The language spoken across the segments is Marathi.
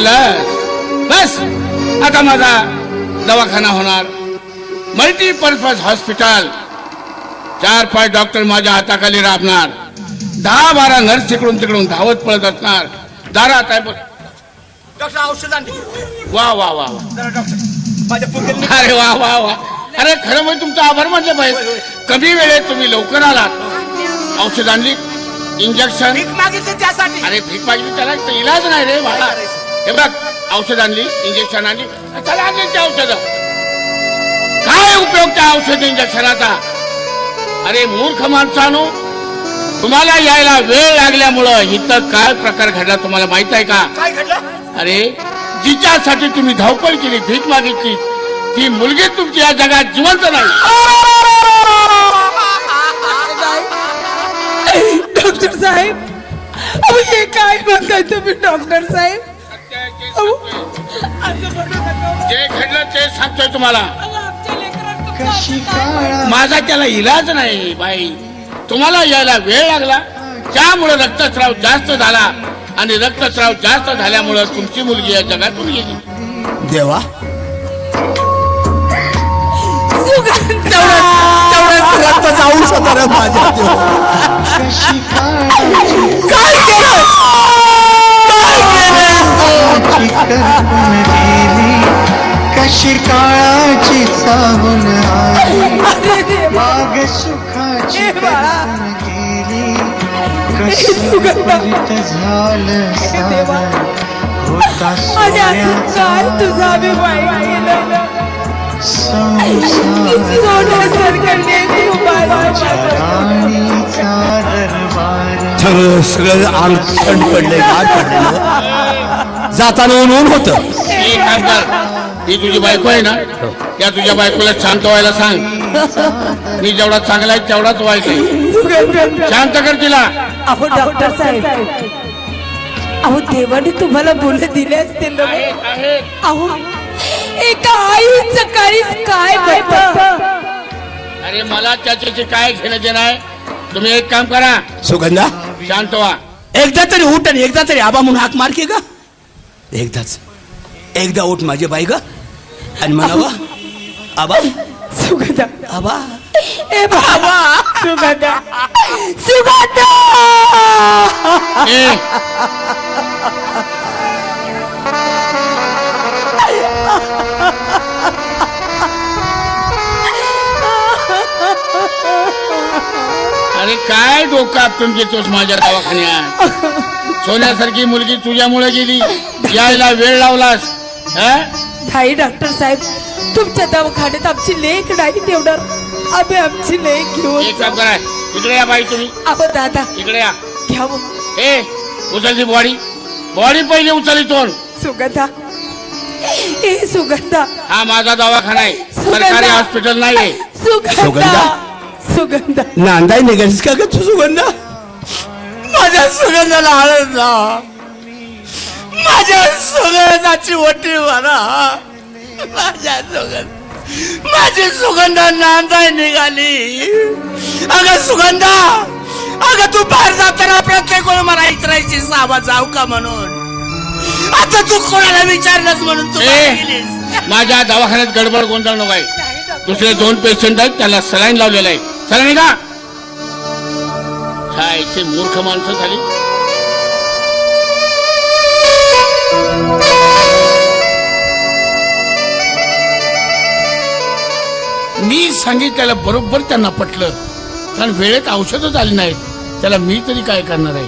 बस आता माझा दवाखाना होणार, मल्टीपर्पज हॉस्पिटल, 4-5 डॉक्टर माझ्या हाताखाली राबणार, 10-12 नर्स तिकडून तिकडून धावत पळत असणार. दारात आहे डॉक्टर औषध आणली. वा वा वा वा, जरा डॉक्टर माझ्या पोटात. अरे वा वा वा, अरे खरं म्हणजे तुमचा आभार मानले पाहिजे. कमी वेळेत तुम्ही लवकर आलात. औषध आणली, इंजेक्शन. भीक मागितली त्यासाठी. अरे भीक मागितली त्याला इलाज नाही रे बाळा. हे बघ, औषध आणली, इंजेक्शन आणली, त्याला आणली ते औषध. काय उपयोग त्या औषध इंजेक्शनाचा? अरे मूर्ख माणसानो, तुम्हाला यायला वेळ लागल्यामुळं इथं काय प्रकार घडला तुम्हाला माहित आहे का? काय घडलं? अरे जिच्यासाठी तुम्ही धावपळ केली, भीक मागितली, ती मुलगी तुमची या जगात जिवंत नाही. डॉक्टर साहेब, अहो हे काय म्हणताय तुम्ही डॉक्टर साहेब? जे घडलं ते सांगतोय तुम्हाला. माझा त्याला इलाज नाही बाई. तुम्हाला यायला वेळ लागला, त्यामुळे रक्तस्राव जास्त झाला, आणि रक्तस्राव जास्त झाल्यामुळे तुमची मुलगी या जगातून गेली. देवा, तेवढं रक्त जाऊ शकणार माझ्या देवा. काय केलं? कशी काळाची चाहून आली, माग सुखाची गेली, कसं त्वरित झालं सारं, होता सोन्याचा तुझा बी सगळं अंग थंड पडलंय, गाठ पडलेलं. जाताना ऊन होत. ही तुझी बायको आहे ना, त्या तुझ्या बायकोला शांत व्हायला सांग. मी जेवढा चांगला आहे तेवढाच वाईट आहे. शांत कर तिला. अहो डॉक्टर साहेब, अहो देवाने तुम्हाला बोल दिले असतील ना. अहो एका आई सकाळीच काय बघत. अरे मला त्याच्याशी काय घेणं देणं आहे? तुम्ही एक काम करा, सुगंधा, शांत व्हा. एकदा तरी उठ आणि एकदा तरी आबा म्हणून हाक मार की ग. एकदा उठ माझी बाई ग, आणि म्हणावा आबा. सुगंधा, आबा, ए बाबा, सुगंधा, सुगंधा. अरे काय डोकं आपटून घेतोस माझ्या दवाखान्यात? सोन्यासारखी मुलगी तुझ्यामुळे गेली, यायला वेळ लावलास. नाही डॉक्टर साहेब, तुमच्या दवाखान्यात आमची लेख नाही तेवढं, आम्ही आमची लेख घेऊन. एक काम करा, इकडे या बाई तुम्ही. आपण दादा इकडे या. घ्यावं. ए उचलची बॉडी पहिले उचलली तोंड. सुगंधा, ए सुगंधा, हा माझा दवाखाना आहे, सरकारी हॉस्पिटल नाहीये. सुगंधा, सुगंधा. नांदाय निघालीस का ग तू सुगंधा? माझ्या सुगंधाला आळस ना, माझ्या सुगंधाची वटी म्हणा. माझी सुगंधा नांदाय निघाली. अगं सुगंधा, अगं तू बाहेर जाताना प्रत्येक वेळ मला इतरायची सावा जाऊ का म्हणून. आता तू कोणाला विचारलंस म्हणून तू गेलीस. माझ्या दवाखान्यात गडबड गोंधळ नको आहे. दुसरे 2 पेशंट आहेत, त्याला सलाईन लावलेला आहे. सलाईन का काय मूर्ख माणसं झाली. मी सांगितल्याला बरोबर त्यांना पटलं, कारण वेळेत औषधच आली नाहीत. त्याला मी तरी काय करणार आहे.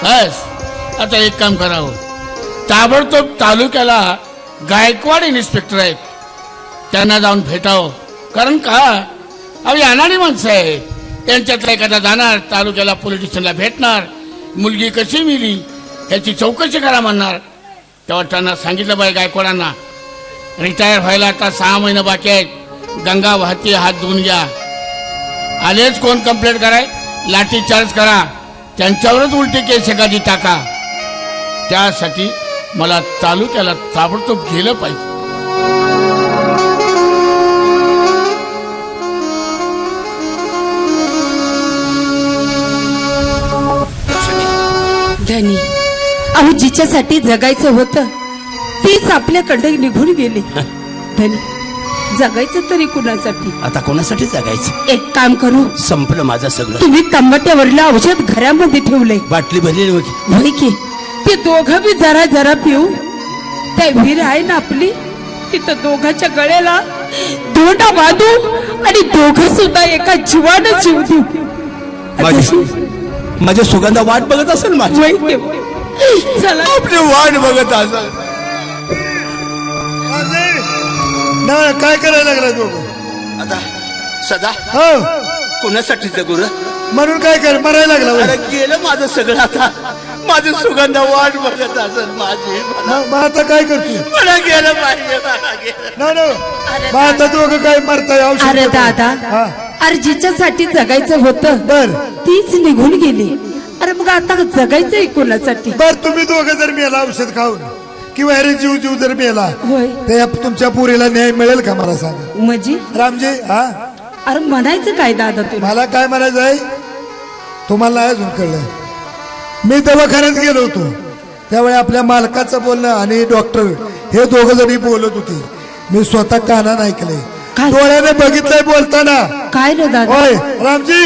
बस आता एक काम करावं, ताबडतोब तालुक्याला गायकवाड इन्स्पेक्टर आहेत, त्यांना जाऊन भेटावं. कारण का अभी अनाडी माणसं आहे, त्यांच्यातला एखादा जाणार तालुक्याला, पोलीस स्टेशनला भेटणार, मुलगी कशी मिली ह्याची चौकशी करा म्हणणार. तेव्हा त्यांना सांगितलं बाई गायकवाडांना, रिटायर व्हायला आता 6 महिने बाकी आहेत, गंगा वाहती, हात धुवून घ्या. आलेच कोण कंप्लेंट कराय, लाठी चार्ज करा, त्यांच्यावरच उलटी केस एखादी टाका. त्यासाठी मला तालुक्याला ताबडतोब गेलं पाहिजे. धनी, अहो जिच्यासाठी जगायचं होतं तीच आपल्याकडे निघून गेली. धनी, जगायचं तरी कुणासाठी? आता कोणासाठी जगायचं? एक काम करू, संपलं माझं सगळं. तुम्ही तंबाट्यावरलं औषध घरामध्ये ठेवलंय बाटली भरलेली होती. होय की? ते दोघं बी जरा जरा पिऊ. त्या विहीर आहे ना आपली, तिथं दोघांच्या गळ्याला दोंडा बांधू आणि दोघं सुद्धा एका जीवानं जीव देऊ. माझ्या सुगंधा वाट बघत असेल माझी. होय की? चला आपली वाट बघत असेल. ना काय करायला लागला तू? आता सदा हो, कोणासाठी जगू रे? म्हणून काय कर, मरायला लागला होय. अरे गेलं माझं सगळं. आता माझी सुगंधा वाट बघत असेल माझी. मग आता काय करतो? मला गेलं पाहिजे, मला गेलं. ना ना, मग आता दोघं काय मरताय? औषध अरे देतो. दादा, हा, अरे जिच्यासाठी जगायचं होतं बर तीच निघून गेली. अरे मग आता जगायचंय कोणासाठी? बर, तुम्ही दोघं जर मेला औषध खाऊन किंवा अरे जीव जीव जर मेला, होय. तर तुमच्या पुरीला न्याय मिळेल का मला सांगा म्हणजे रामजी? हा, अरे म्हणायचं काय दादा तुला? मला काय म्हणायचं आहे तुम्हाला नाही अजून कळलं. मी दवाखान्यात गेलो होतो त्यावेळी आपल्या मालकाचं बोलणं आणि डॉक्टर हे दोघं जणी बोलत होते. मी स्वतः कानानं ऐकलंय, काय? डोळ्याने बघितलंय बोलताना. काय रे दादा? होय रामजी,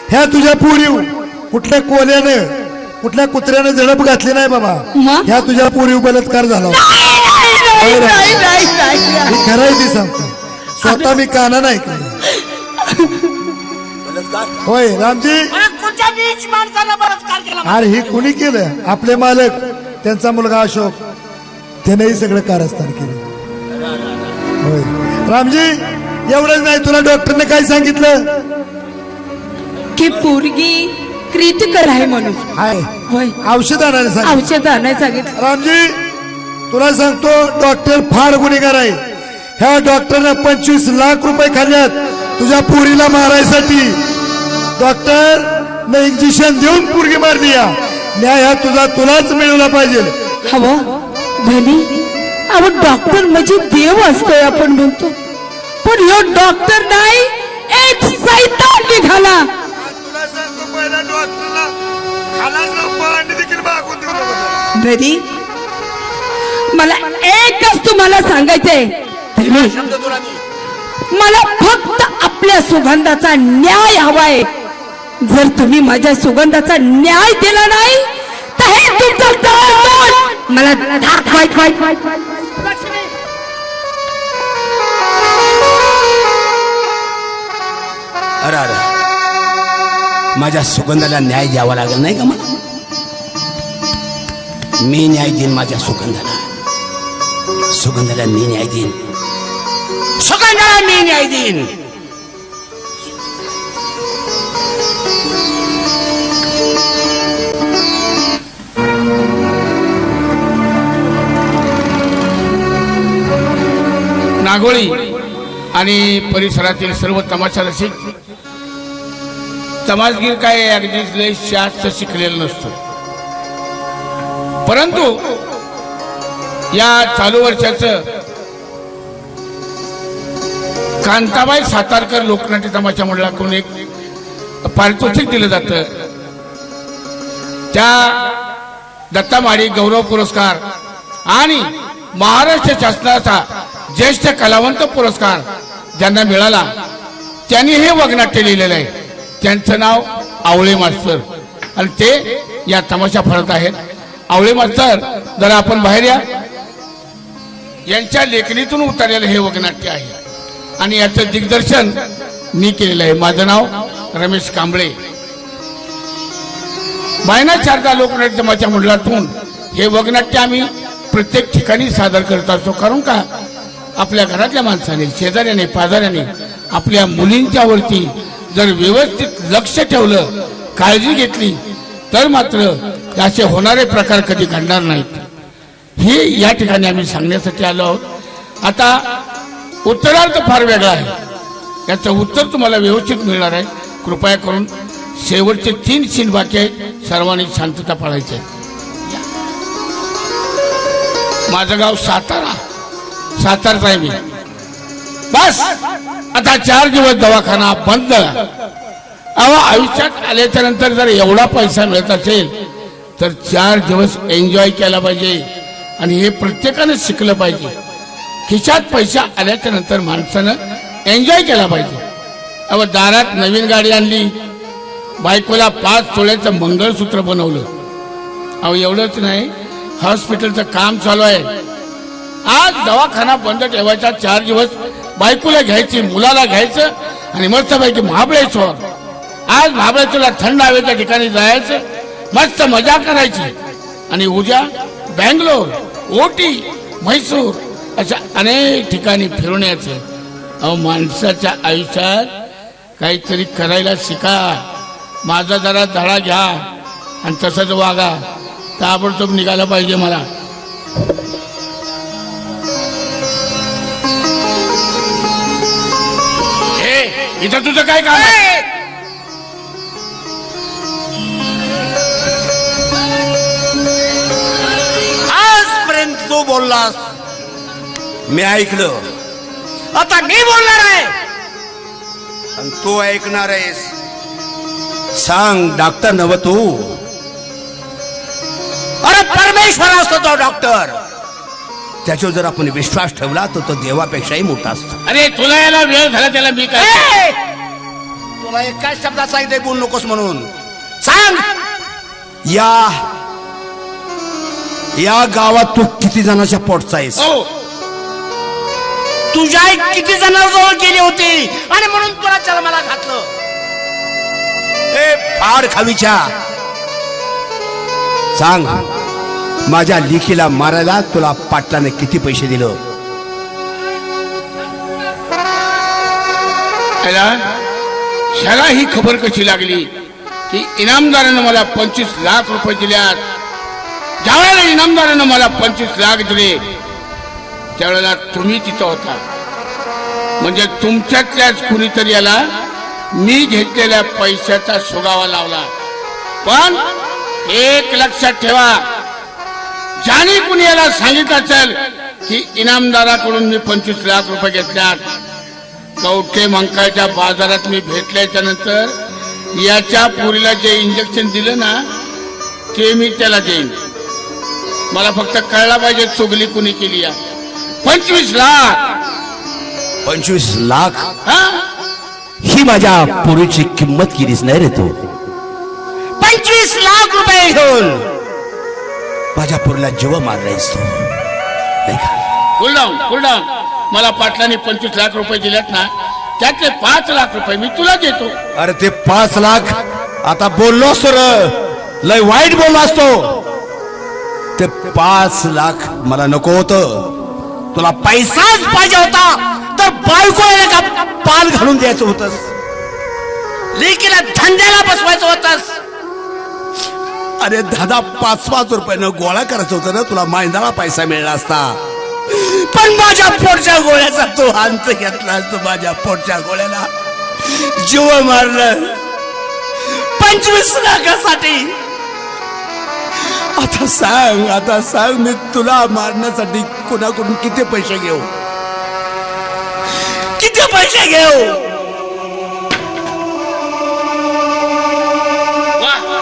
ह्या तुझ्या पुरीव कुठल्या कोल्यानं कुठल्या कुत्र्यानं झडप घातली नाही बाबा. मग? ह्या तुझ्या पुरीव बलात्कार झाला होता. नाही, नाही, नाही, नाही. मी खरंय ती सांगतो, स्वतः मी कानानं ऐकलंय. होय रामजी. कुठच्या नीच माणसाला बलात्कार केला? अरे हे कुणी केलं? आपले मालक, त्यांचा मुलगा अशोक, त्यानेही सगळं कारस्थान केलं. होय रामजी, एवढंच नाही, तुला डॉक्टरने काय सांगितलं? की पोरगी क्रिटिकल आहे म्हणून. हाय, होय, औषध आणायला सांगितलं. औषध आणायला सांगितलं. रामजी, तुला सांगतो डॉक्टर फार गुन्हेगार आहे. ह्या डॉक्टरनं 25 लाख रुपये खाल्ल्यात तुझ्या पुरीला मारायसाठी. डॉक्टर न इंजेक्शन देऊन पोरगी मारली. या न्याय हा तुलाच मिळवला पाहिजे. हवं धनी, अहो डॉक्टर म्हणजे देव असतोय आपण म्हणतो, पण ह्यो डॉक्टर नाही, एक सैतान निघाला. तुला सांगतो पहिला डॉक्टरला खालाच देखील मागून देऊ नको. धनी, मला एकच तुम्हाला सांगायचंय, मला फक्त आपल्या सुगंधाचा न्याय हवाय. जर तुम्ही माझ्या सुगंधाचा न्याय दिला नाही तर हे तुमचं तोंड मला दाखवायचं. अरे अरे, माझ्या सुगंधाला न्याय द्यावा लागेल नाही का मला? मी न्याय देईन माझ्या सुगंधाला. सुगंधाला मी न्याय देईन. सुगंधाला मी न्याय देईन. नागोळी आणि परिसरातील सर्व तमाशा रसिक, तमाशगीर काय अगदी लय शास्त्र शिकलेलं नसतो, परंतु या चालू वर्षाचं कांताबाई सातारकर लोकनाट्य तमाशा मंडळाकडून एक पारितोषिक दिलं जातं. त्या दत्ता माडी गौरव पुरस्कार आणि महाराष्ट्र शासनाचा ज्येष्ठ कलावंत पुरस्कार ज्यांना मिळाला त्यांनी हे वगनाट्य लिहिलेलं आहे. त्यांचं नाव आवळे मास्तर आणि ते या तमाशा फळत आहेत. आवळे मास्तर, जरा आपण बाहेर या. यांच्या लेखणीतून उतरलेलं हे वगनाट्य आहे आणि याचं दिग्दर्शन मी केलेलं आहे. माझं नाव रमेश कांबळे. बायना शारदा लोकनाट्य तमाशा मंडळातून हे वगनाट्य आम्ही प्रत्येक ठिकाणी सादर करत असतो. कारण का, आपल्या घरातल्या माणसाने, शेजाऱ्याने, पाजाऱ्याने आपल्या मुलींच्या वरती जर व्यवस्थित लक्ष ठेवलं, काळजी घेतली, तर मात्र असे होणारे प्रकार कधी घडणार नाहीत. हे या ठिकाणी आम्ही सांगण्यासाठी आलो आहोत. आता उत्तरार्थ फार वेगळा आहे, याचं उत्तर तुम्हाला व्यवस्थित मिळणार आहे. कृपया करून शेवटचे 3 सीन बाकी आहेत, सर्वांनी शांतता पाळायची आहे. माझं गाव सातारा, सातारचा आहे मी. बस आता 4 दिवस दवाखाना बंद. अहो, आयुष्यात आल्याच्या नंतर जर एवढा पैसा मिळत असेल तर 4 दिवस एन्जॉय केला पाहिजे. आणि हे प्रत्येकानं शिकलं पाहिजे. खिशात पैसा आल्याच्या नंतर माणसानं एन्जॉय केला पाहिजे. अहो दारात नवीन गाडी आणली, बायकोला 5 तोळ्याचं मंगळसूत्र बनवलं. अहो एवढंच नाही, हॉस्पिटलचं काम चालू आहे. आज दवाखाना बंद ठेवायचा 4 दिवस, बायकोला घ्यायची, मुलाला घ्यायचं आणि मस्तपैकी महाबळेश्वर. आज महाबळेश्वरला थंड हवेच्या ठिकाणी जायचं, मस्त मजा करायची आणि उद्या बँगलोर, ओटी, म्हैसूर अशा अनेक ठिकाणी फिरून यायचं. अहो माणसाच्या आयुष्यात काहीतरी करायला शिका. माझा जरा धडा घ्या आणि तसंच वागा. ताबडतोब निघायला पाहिजे मला. इथं तुझं काय काम आहे? आजपर्यंत तू बोललास, मी ऐकलं. आता मी बोलणार आहे आणि तू ऐकणार आहेस. सांग, डॉक्टर नव तू? अरे परमेश्वर असतो तो डॉक्टर. त्याच्यावर जर आपण विश्वास ठेवला तर तो देवापेक्षाही मोठा असतो. अरे तुला याला वेळ झाला, त्याला मी काय तुला एका शब्दात सांगितले बोल नकोस म्हणून. सांग, या गावात तू किती जणांच्या पोटचा आहेस? हो, तुझ्या आई किती जणांजवळ गेली होती आणि म्हणून तुला जन्माला घातलं. ए फाड खावीच्या, सांग, माझ्या लेकीला मारायला तुला पाटलाने किती पैसे दिलं? ह्याला ही खबर कशी लागली की इनामदारानं मला 25 लाख रुपये दिल्यात? ज्यावेळेला इनामदारानं मला 25 लाख दिले त्यावेळेला तुम्ही तिथं होता. म्हणजे तुमच्यातल्याच कुणीतरी याला मी घेतलेल्या पैशाचा सुगावा लावला. पण एक लक्षात ठेवा, ज्याने कुणी याला सांगितलं असेल की इनामदाराकडून मी 25 लाख रुपये घेतल्यात, कवठे मंकाळच्या बाजारात मी भेटल्याच्या नंतर याच्या पोरीला जे इंजेक्शन दिलं ना ते मी त्याला देईन. मला फक्त कळला पाहिजे चुगली कुणी केली. 25 लाख 25 लाख हा, ही माझ्या पोरीची किंमत केलीच नाही रे तू. 25 लाख रुपये घेऊन माझ्या पोरीला जीव मारलायस तू, नाही का? Cool down. मला पाटलाने 25 लाख रुपये दिलेत ना, त्यातले 5 लाख रुपये मी तुला देतो. अरे ते 5 लाख आता बोललो असतो रे, लय वाईट बोललो असतो. ते 5 लाख मला नको होतं. तुला पैसाच पाहिजे होता तर बायकोला का पाल घालून द्यायचं होतंस, लेकीला धंद्याला बसवायचं होतंस. अरे दादा 5-5 रुपयानं गोळा करायचं होतं ना, तुला महिन्याला पैसा मिळला असता. पण माझ्या पोटच्या गोळ्याचा तो अंत घेतला असतो. माझ्या पोटच्या गोळ्याला जीव मारलं 25 लाखासाठी. आता सांग मी तुला मारण्यासाठी कुणाकडून किती पैसे घेऊ?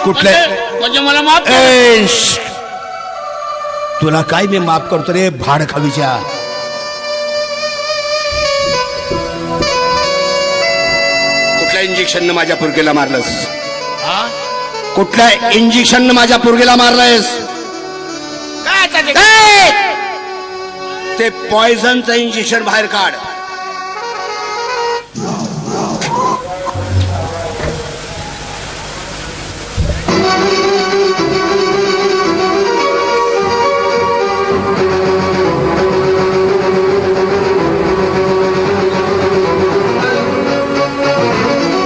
कुठले? म्हणजे मला माफ कर. तुला काय मी माफ करतो रे भाड खावीच्या. कुठल्या इंजेक्शन माझ्या पोरगीला मारलंस? हा? कुठल्या इंजेक्शन माझ्या पोरगीला मारलंयस? काय आता ते? ते पॉइझनचं इंजेक्शन बाहेर काढ.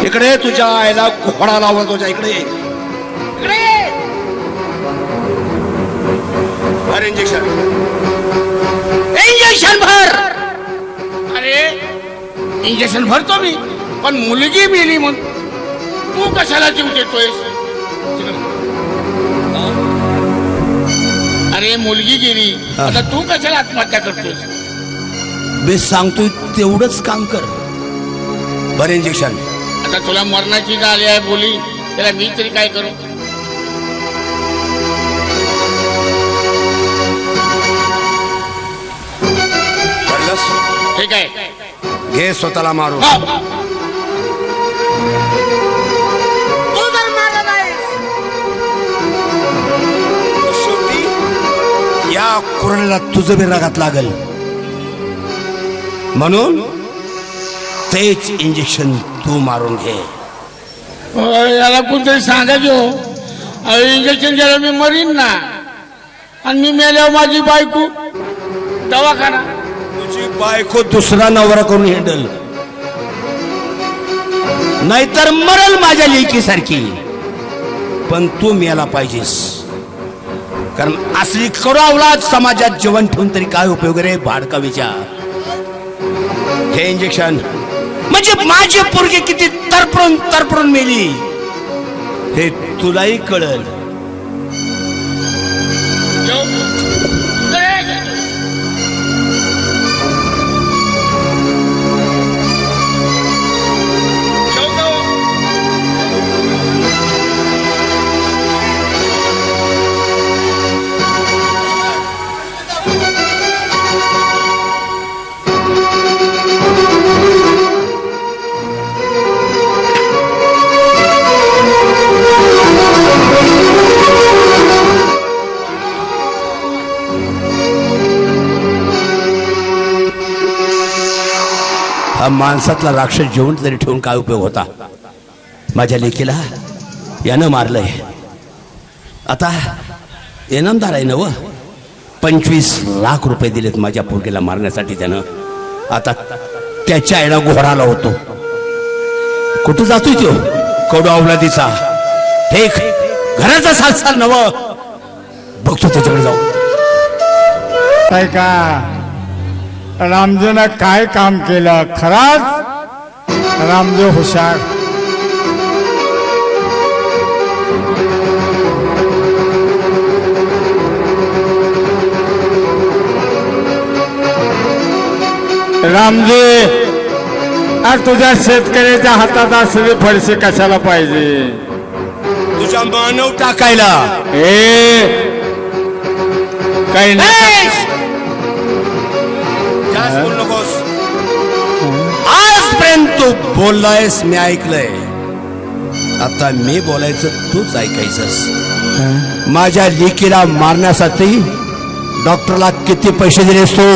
इकडे तुझ्या आईला घोडा लावला तुझ्या इकडे. भर इंजेक्शन भर. अरे इंजेक्शन भरतो मी, पण मुलगी मेली म्हणून तू कशाला जीव देतोयस? अरे मुलगी गेली, आता तू कशाला आत्महत्या करतोयस? मी सांगतोय तेवढंच काम कर. भर इंजेक्शन. आता तुला मरणाची झाली आहे बोली, त्याला मी तरी काय करू? घे स्वतःला मारून. हा. तू जर मारला नाही शेवटी या कोरोनाला तुझं बी रागात लागल, म्हणून तेच इंजेक्शन तू मारून घे. याला कोणतरी सांगायचो इंजेक्शन घ्यायला मी मरीन ना, आणि मी मेल्यावर माझी बायको दवाखाना. तुझी बायको दुसरा नवरा करून हिंडल, नाहीतर मरल माझ्या लेकीसारखी. पण तू मेला पाहिजेस, कारण असली कडू अवलाद समाजात जीवन ठेवून तरी काय उपयोग रे भाडका विचार. हे इंजेक्शन म्हणजे माझी पोरगी किती तरपरून तरपरून मेली हे तुलाही कळल. हा माणसातला राक्षस जेवण तरी ठेवून काय उपयोग होता. माझ्या लेकीला यानं मारलंय, आता इनामदार आहे ना व. 25 लाख रुपये दिलेत माझ्या पोरगीला मारण्यासाठी त्यानं. आता त्याच्या आईला घोराला होतो. कुठं जातोय तो कडू अवलादीचा, हे घराचा साल नव. बघतो त्याच्याकडे जाऊ. काय का रामजीनं काय काम केलं. खराच रामजी हुशार. रामजी आज तुझ्या शेतकऱ्याच्या हातात असलेली फळशी कशाला पाहिजे. तुझ्या मानव टाकायला. काही नाही. नकोस. आजपर्यंत तू बोललायस मी ऐकलंय, आता मी बोलायचं तूच ऐकायचंस. माझ्या लेकीला मारण्यासाठी डॉक्टरला किती पैसे दिलेस तू.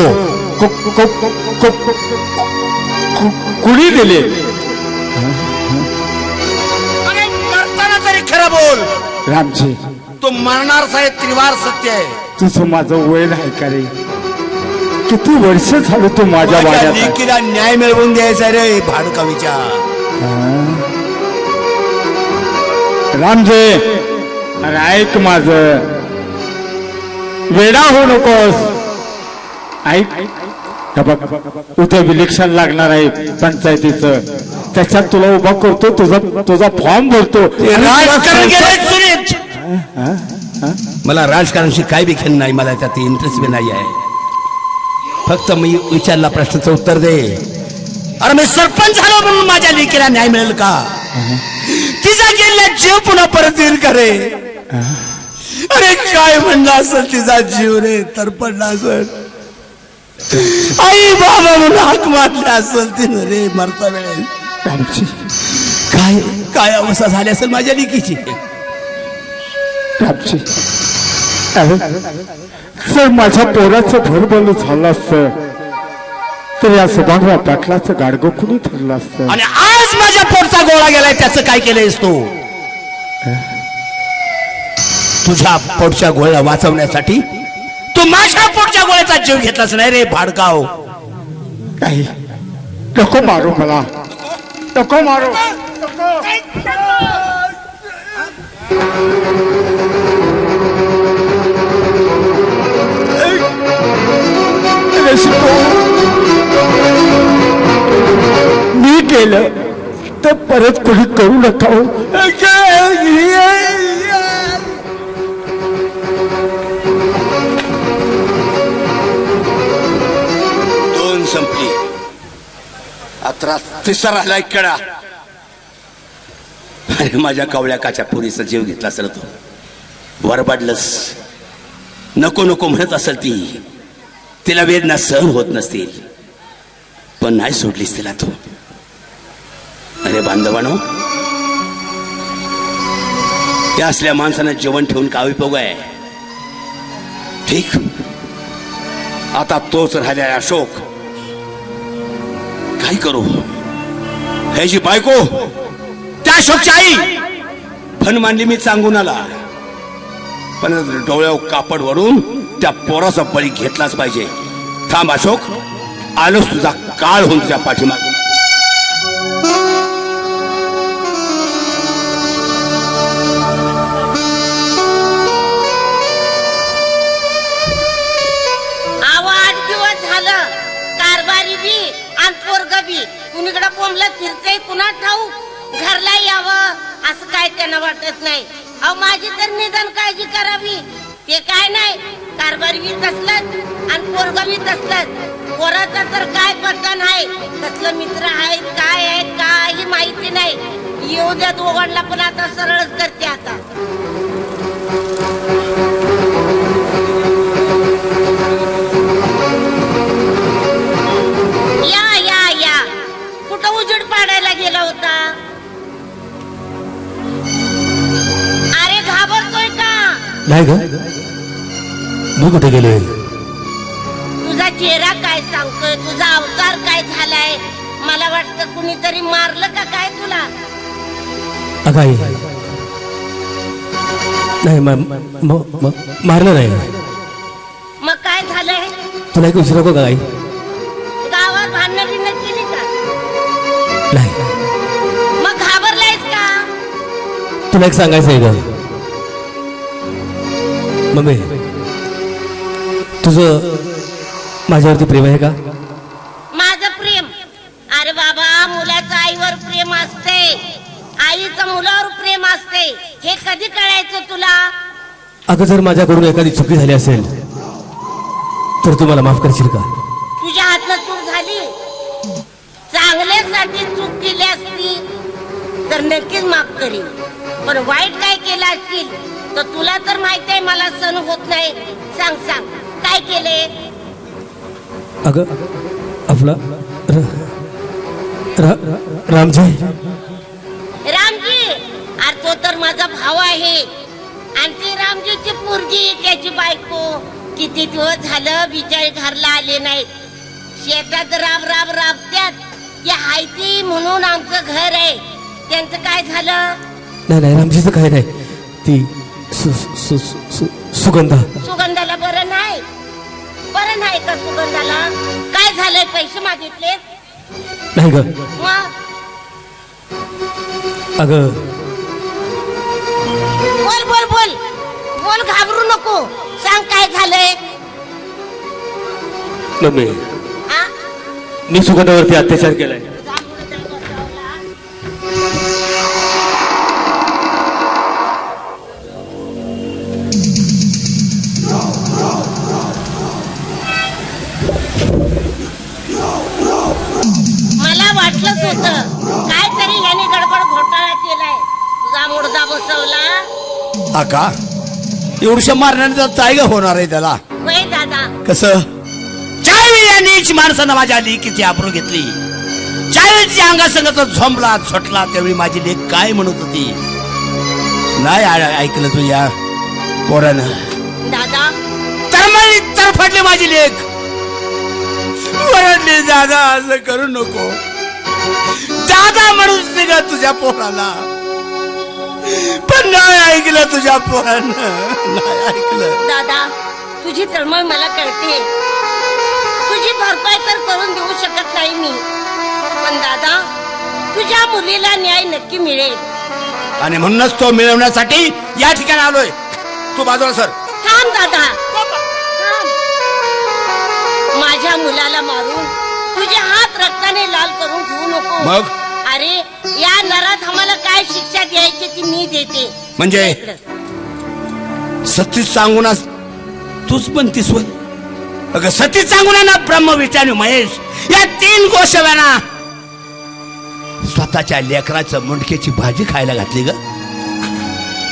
कुणी दिले. अरे मरताना तरी खरं बोल. रामजी तो मरणार साहेब त्रिवार सत्य आहे. तुझं माझं वय नाही का रे. किती वर्ष झालं तू माझ्या वाड्यात आहे. लेकीला न्याय मिळवून द्यायचा रे भाडका विचार. रामजी अरे ऐक माझं, वेडा होऊ नकोस. ऐक हे बघ, उद्या इलेक्शन लागणार आहे पंचायतीचं. त्याच्यात तुला उभा करतो, तुझा फॉर्म भरतो. राजकारण केलंय सुनीत. मला राजकारणाशी काय बी घेणं नाही, मला त्यात इंटरेस्ट बी नाही आहे. फक्त मी विचारला प्रश्नाचं उत्तर दे. अरे मी सरपंच झालो म्हणून माझ्या लेकीला न्याय मिळेल का. तिचा गेला जीव पुन्हा परत येईल का रे. अरे काय म्हणलं असेल तिचा जीव रे तरपडला असेल. आई बाबा म्हणून हाक मारले असेल तिनं रे मरता वेळेस. काय काय अवस्था झाली असेल माझ्या लेकीची. सर माझ्या पोराचं भरभर झालं असतं तर या सुभाषराव पाटलाचं गाडगं कुणी ठरलं असतं. आणि आज माझ्या पोटचा गोळा गेलाय त्याचं काय केलंयस तू. तुझ्या पोटच्या गोळ्या वाचवण्यासाठी तू माझ्या पोटच्या गोळ्याचा जीव घेतलाच नाही रे भाडकाव. काही नको मारू मला, नको मारू. मी केलं तर परत कोणी करू नका. दोन संपली, आता तिसरा राहिला कडा. अरे माझ्या कवळ्या काच्या पुरीचा जीव घेतला असेल तो. वरबाडलंस. नको नको म्हणत असेल ती. तिला वेदना सहन होत नसतील. पण नाही सोडलीस तिला तू. अरे बांधवानो, या असल्या माणसानं जेवण ठेवून काय उपयोग आहे? ठीक, आता तोच राहिला अशोक. काय करू? ह्याची बायको त्या अशोकची आई फन मांडली मी सांगून आला, पण डोळ्यावर कापड वरून त्या पोराचा बळी घेतलाच पाहिजे. थांब अशोक, आलोच तुझा काळ होऊन तुझ्या पाठीमागे. कुणीकडे बोंबलं फिरतय कुणा ठाऊ घरला यावं असं काय त्यांना वाटत नाही. अहो माझी तर निदान काळजी करावी. ते काय नाही, कारभारी बी तसलंच आणि पोरग बी तसलंच. पोराचा तर काय पत्ता नाही, कसलं मित्र आहेत काय आहेत काही माहिती नाही. येऊ द्या दोघांना, पण आता सरळच करते. आता कुठं उजेड पाडायला गेला होता? अरे घाबरतोय का? नाही ग, मी कुठे गेले? तुझा चेहरा काय सांगतोय, तुझा अवतार काय झालाय? मला वाटतं कुणीतरी मारलं का काय तुला? अगाई नाही, मारलं नाही. मग काय झालंय? तुला एक विचारू का आई? गावात भांडणं बिंडणं केली का? नाही. मग घाबरलायस का? तुला एक सांगायचं आहे ग मम्मी, तुझं माझ्यावरती प्रेम आहे का? माझं प्रेम? अरे बाबा, मुलाचं आईवर प्रेम असते, आईचं मुलावर प्रेम असते. हे कधी कळायचं तुला? अगं जर माझ्याकडून एखादी चुकी झाली असेल तर तू मला माफ करशील का? तुझ्या हातनं चूक झाली, चांगल्यासाठी चूक केली असती तर नक्कीच माफ करीन. पण वाईट काय केलं असतील तर तुला तर माहित आहे मला सहन होत नाही. सांग सांग, काय केले? अगं आपला रामजी. रामजी? अरे तो तर माझा भाव आहे. आणि ती रामजीची पोरगी, त्याची बायको. किती दिवस झालं बिचारी घरला आले नाहीत. शेतात राब राब राबत्यात. या हायती म्हणून आमचं घर आहे. त्यांचं काय झालं? नाही, रामजीचं काय नाही. ती सुगंधा. सुगंधाला बरं नाही? बरं नाही का सुगंधाला? काय झालंय? पैसे मागितले? नाही ग. मग अगं बोल बोल बोल बोल, घाबरू नको. सांग काय झालंय? मम्मी, हा? मी सुगंधावरती अत्याचार केलाय. मला वाटलंच होतं काहीतरी याने गडबड घोटाळा केलाय. तुझा मुर्दा बसवला. आका, एवढ्या मारण्याने काय ग होणार आहे त्याला? वय दादा, कसं? ज्यावेळी या नीच माणसानं माझ्या लेकीची आबरू घेतली, ज्यावेळी तिच्या अंगासंगाचा झोंबला छोटला, त्यावेळी माझी लेक काय म्हणत होती? नाही ऐकलं तू या पोरानं? दादा तरफडली माझी लेक. वरडली, दादा असं करू नको. दादा म्हणून निघा तुझ्या पोराला, पण नाही ऐकलं तुझ्या पोरानं. नाही ऐकलं. दादा, तुझी तळमळ मला कळते. तुझी भरपाई तर करून देऊ शकत नाही मी, पण दादा तुझ्या मुलीला न्याय नक्की मिळेल. आणि म्हणूनच तो मिळवण्यासाठी या ठिकाणी आलोय. तू बाजूला सर. थांब दादा, थांब. माझ्या मुलाला मारून तुझे हात रक्ताने लाल करून घेऊ नको. मग? अरे या नरात आम्हाला काय शिक्षा द्यायची ती मी देते. म्हणजे सतीच सांगून तूच पण तीसवय. अगं सतीच सांगून ना, ब्रह्म विष्णू महेश या 3 गोष्टींना स्वतःच्या लेकराचं मुंडक्याची भाजी खायला घातली ग.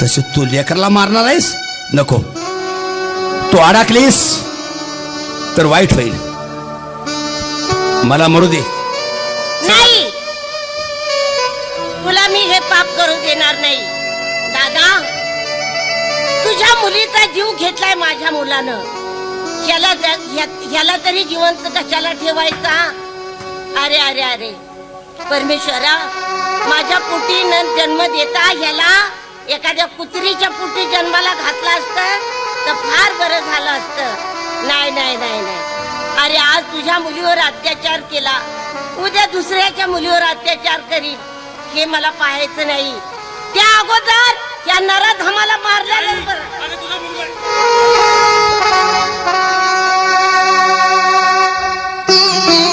तसे तू लेकराला मारणार आहेस? नको. तू अडकलीस तर वाईट होईल. मला मरू दे. देणार नाही. दादा, तुझ्या मुलीचा जीव घेतलाय माझ्या मुलानं. ह्याला तरी जिवंत कशाला ठेवायचा? अरे अरे अरे परमेश्वरा, माझ्या पोटी न जन्म देता ह्याला एखाद्या कुत्रीच्या पोटी जन्माला घातला असतं तर फार बरं झालं असतं. नाही नाही नाही नाही. अरे आज तुझ्या मुलीवर अत्याचार केला, उद्या दुसऱ्याच्या मुलीवर अत्याचार करील, हे मला पाहायचं नाही. त्या अगोदर या नराधमाला मारल्यानं बरं.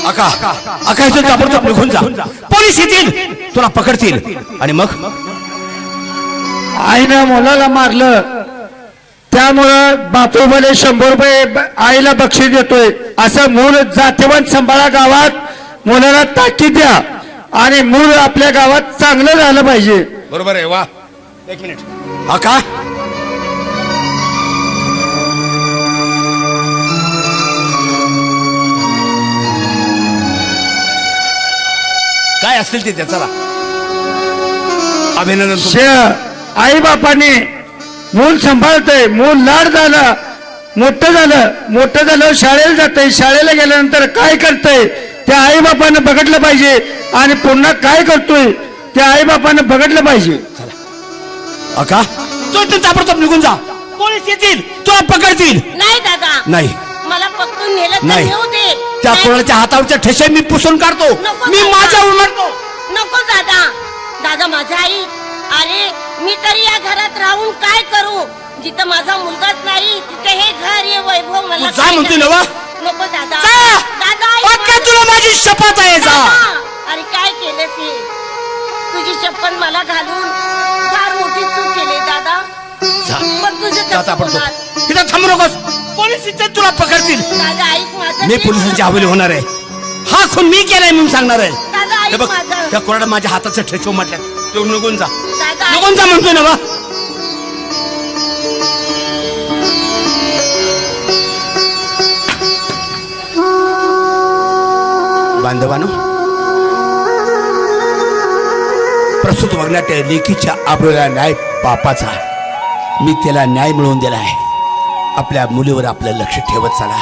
आका आका इथून ताबडतोब निघून जा. पोलीस येतील, तुला पकडतील आणि मग आईनं मुलाला मारलं, त्यामुळं बापूबाले 100 रुपये आईला बक्षीस देतोय. असं मूळ जातीवंत संभाळा गावात मुलाला ताकीद द्या आणि मूळ आपल्या गावात चांगलं झालं पाहिजे. बरोबर आहे. वा, एक मिनिट. आका काय असतील ते चला. अभिनंदन. आई बापाने मूल सांभाळतंय, मूल लाड झालं, मोठं झालं शाळेला जातंय, शाळेला गेल्यानंतर काय करतंय त्या आई बापानं बघितलं पाहिजे आणि पुन्हा काय करतोय त्या आई बापानं बघितलं पाहिजे. आका तू इथून ताबडतोब निघून जा. पोलीस येतील, तुला पकडतील. नाही दादा, नाही मला पकडून नेलं तर नाही. नेऊ दे. त्या कोणाच्या हातावरच्या ठेसे मी पुसून काढतो. नको मी दादा. माझ्या उमटतो. नको दादा. दादा माझा आई, अरे मी तरी या घरात राहून काय करू? जिथं माझा मुलगाच नाही तिथे हे घर, हे वैभव मला जा म्हणतोय ना वा. नको दादा. जा. दादा आई, पक्का तुला माझी शपथ आहे. जा. दादा, अरे काय केलंस हे? तुझी शपथ मला घालून फार मोठी चूक केली दादा. पण तुझं कसं होणार? तिथं थांबू नकोस. पोलीस इथे तुला पकडतील. दादा ऐक माझं. मी पोलिसांच्या हवेली होणार आहे. हा खून मी केलाय म्हणून सांगणार आहे. दादा हे ऐक बघ, माझं. त्या कोरडा माझ्या हाताचं ठेचो म्हटल्या. तू निघून जा. दादा निघून जा म्हणतोय ना वा. बांधवानो, प्रस्तुत बघण्यात लेकीच्या आबरूला न्याय बापाचा. मी त्याला न्याय मिळवून दिला आहे. आपल्या मुलीवर आपलं लक्ष ठेवत चला.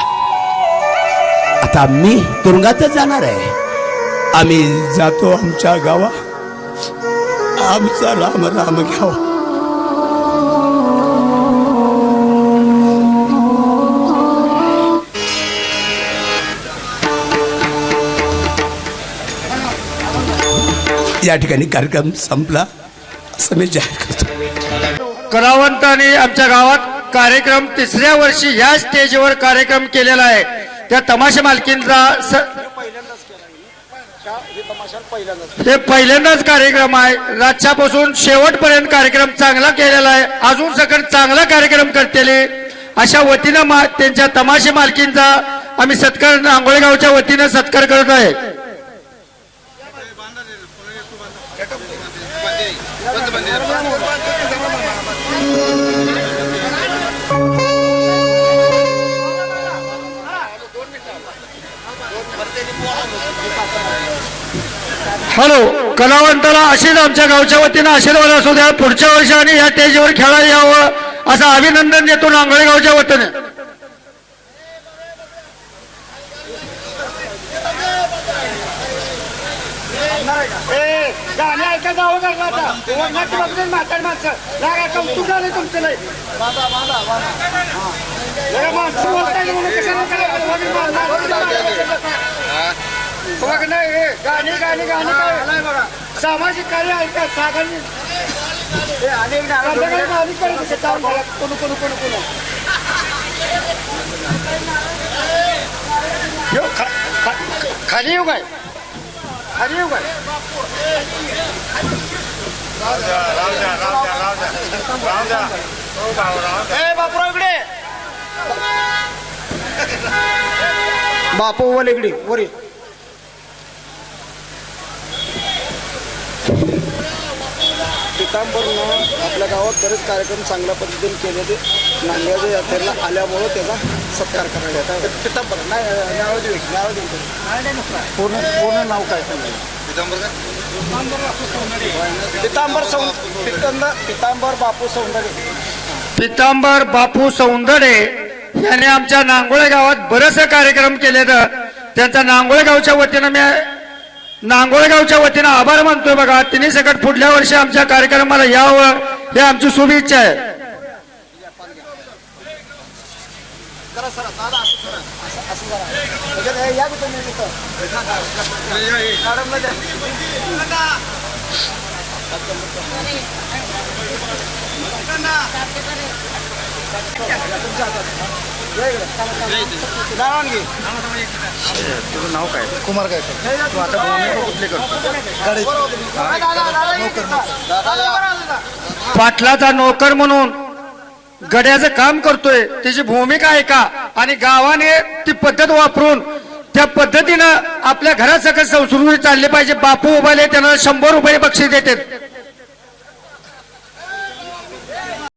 आता मी तुरुंगातच जाणार आहे. आम्ही जातो आमच्या गावा. आमचा राम राम घ्यावा. या ठिकाणी कार्यक्रम संपला असं मी जाहीर करतो. कलावंतांनी आमच्या गावात कार्यक्रम 3ऱ्या वर्षी ह्या स्टेजवर कार्यक्रम केलेला आहे. त्या तमाशा मालकींचा हे पहिल्यांदाच कार्यक्रम आहे. रातच्यापासून शेवटपर्यंत कार्यक्रम चांगला केलेला आहे. अजून सकट चांगला कार्यक्रम करतील अशा वतीनं त्यांच्या तमाशा मालकींचा आम्ही सत्कार आंघोळगावच्या वतीनं सत्कार करत आहे. हॅलो, कलावंताला अशीच आमच्या गावच्या वतीनं आशीर्वाद असू द्या. पुढच्या वर्षी आणि या स्टेजवर खेळायला यावं असं अभिनंदन देतो नांगळेगावच्या वतीनं. गाणे ऐका जावं का म्हाताड माणसं कौतुक झालं तुमचं नाही. माणसं बोलताय म्हणून गाणी गाणी गाणी काय सामाजिक कार्य ऐका सागांनी गाणी करत कोण कोण कोण कोण खाली येऊ काय खाली येऊ काय बापूराव इकडे बापू वर इकडे वर पितांबरनं आपल्या गावात बरेच कार्यक्रम चांगल्या पद्धतीने केले. ते नांदेड यात्रेला आल्यामुळं त्याचा सत्कार करण्यात येतात. पितांबर नाही, पूर्ण नाव काय सांगायचं? पितांबर पितांबर बापू सौंदडे यांनी आमच्या नांगोळे गावात बरेचसे कार्यक्रम केले. तर त्यांचा नांगोळे गावच्या वतीनं आभार मानतोय. बघा, तिन्ही सकट पुढल्या वर्षी आमच्या कार्यक्रमाला यावं हे आमची शुभेच्छा आहे. तुझं नाव काय? कुमार काय तू आता भूमिका कुठली करतो? पाटलाचा नोकर म्हणून गड्याचं काम करतोय. त्याची भूमिका आहे का? आणि गावाने ती पद्धत वापरून त्या पद्धतीनं आपल्या घरात सगळं संस्कृती चालली पाहिजे. बापू उभाले त्यांना 100 रुपये बक्षीस देतात.